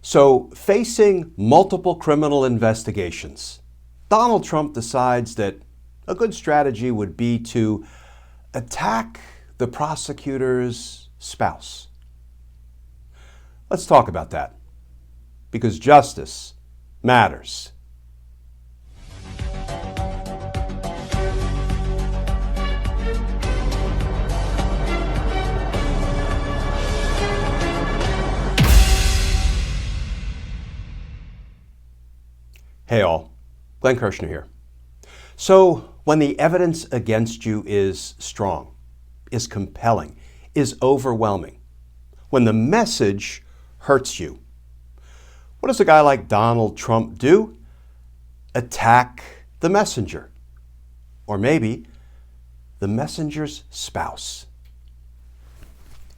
So, facing multiple criminal investigations, Donald Trump decides that a good strategy would be to attack the prosecutor's spouse. Let's talk about that, because justice matters. Hey all, Glenn Kirshner here. So when the evidence against you is strong, is compelling, is overwhelming, when the message hurts you, what does a guy like Donald Trump do? Attack the messenger. Or maybe the messenger's spouse.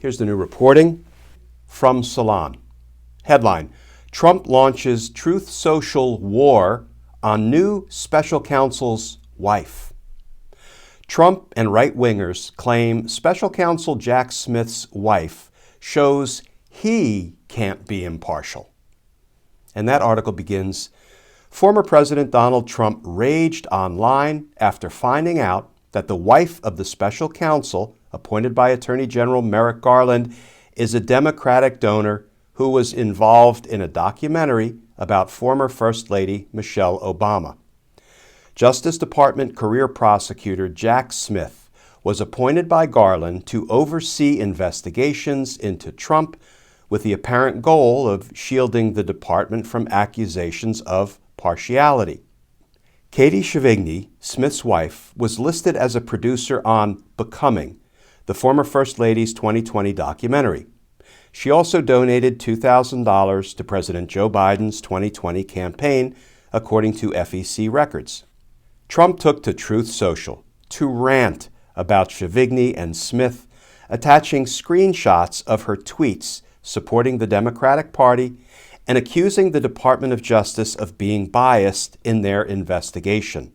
Here's the new reporting from Salon. Headline: Trump launches Truth Social war on new special counsel's wife. Trump and right-wingers claim special counsel Jack Smith's wife shows he can't be impartial. And that article begins, former President Donald Trump raged online after finding out that the wife of the special counsel, appointed by Attorney General Merrick Garland, is a Democratic donor who was involved in a documentary about former First Lady Michelle Obama. Justice Department career prosecutor Jack Smith was appointed by Garland to oversee investigations into Trump with the apparent goal of shielding the department from accusations of partiality. Katy Chevigny, Smith's wife, was listed as a producer on Becoming, the former First Lady's 2020 documentary. She also donated $2,000 to President Joe Biden's 2020 campaign, according to FEC records. Trump took to Truth Social to rant about Chevigny and Smith, attaching screenshots of her tweets supporting the Democratic Party and accusing the Department of Justice of being biased in their investigation.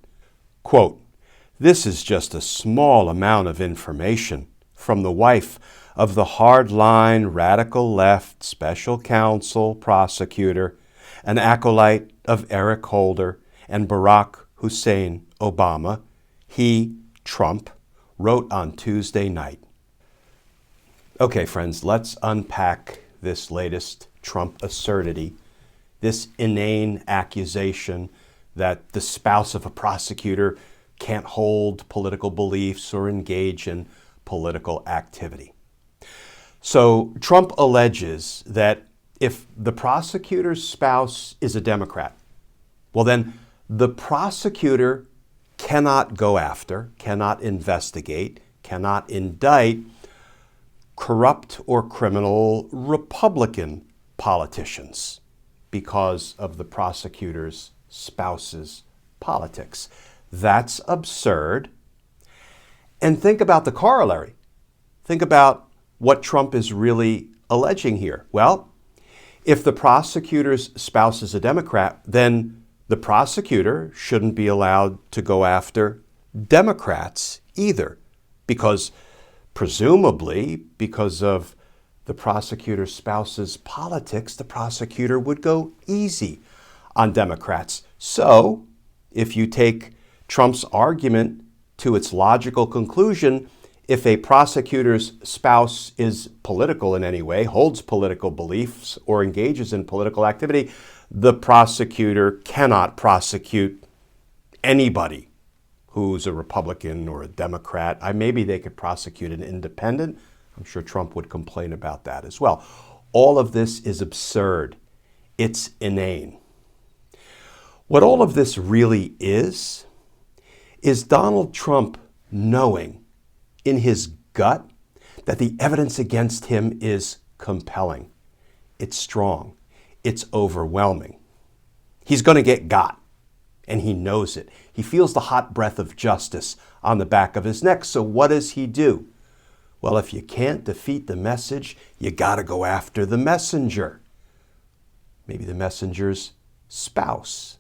Quote, "This is just a small amount of information from the wife of the hardline radical left special counsel prosecutor, an acolyte of Eric Holder and Barack Hussein Obama," he, Trump, wrote on Tuesday night. Okay, friends, let's unpack this latest Trump absurdity, this inane accusation that the spouse of a prosecutor can't hold political beliefs or engage in political activity. So Trump alleges that if the prosecutor's spouse is a Democrat, well then the prosecutor cannot go after, cannot investigate, cannot indict corrupt or criminal Republican politicians because of the prosecutor's spouse's politics. That's absurd. And think about the corollary. Think about what Trump is really alleging here. Well, if the prosecutor's spouse is a Democrat, then the prosecutor shouldn't be allowed to go after Democrats either, because presumably, because of the prosecutor's spouse's politics, the prosecutor would go easy on Democrats. So, if you take Trump's argument to its logical conclusion, if a prosecutor's spouse is political in any way, holds political beliefs, or engages in political activity, the prosecutor cannot prosecute anybody who's a Republican or a Democrat. Maybe they could prosecute an independent. I'm sure Trump would complain about that as well. All of this is absurd. It's inane. What all of this really is Donald Trump knowing in his gut that the evidence against him is compelling. It's strong. It's overwhelming. He's going to get got, and he knows it. He feels the hot breath of justice on the back of his neck. So what does he do? Well, if you can't defeat the message, you got to go after the messenger. Maybe the messenger's spouse.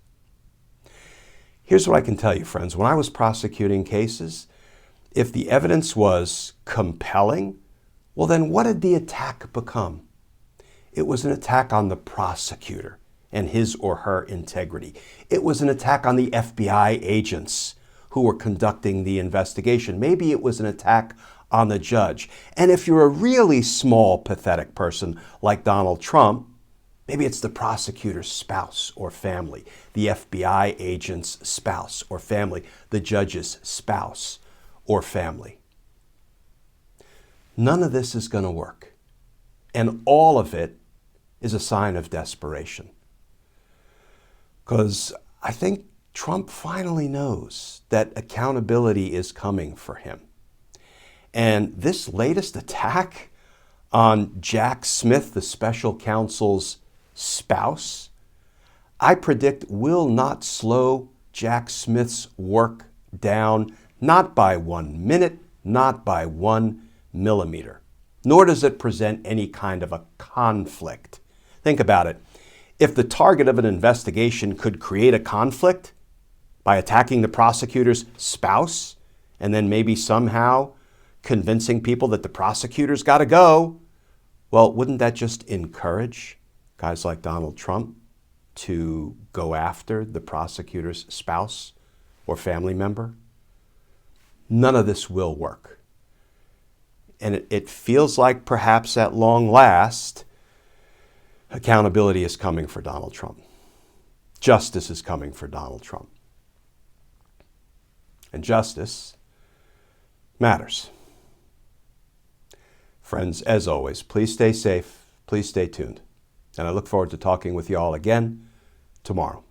Here's what I can tell you, friends. When I was prosecuting cases, if the evidence was compelling, well, then what did the attack become? It was an attack on the prosecutor and his or her integrity. It was an attack on the FBI agents who were conducting the investigation. Maybe it was an attack on the judge. And if you're a really small, pathetic person like Donald Trump, maybe it's the prosecutor's spouse or family, the FBI agent's spouse or family, the judge's spouse or family. None of this is going to work. And all of it is a sign of desperation. Because I think Trump finally knows that accountability is coming for him. And this latest attack on Jack Smith, the special counsel's spouse, I predict will not slow Jack Smith's work down, not by 1 minute, not by 1 millimeter. Nor does it present any kind of a conflict. Think about it. If the target of an investigation could create a conflict by attacking the prosecutor's spouse and then maybe somehow convincing people that the prosecutor's got to go, well, wouldn't that just encourage guys like Donald Trump to go after the prosecutor's spouse or family member? None of this will work. And it feels like perhaps at long last, accountability is coming for Donald Trump. Justice is coming for Donald Trump. And justice matters. Friends, as always, please stay safe, please stay tuned. And I look forward to talking with you all again tomorrow.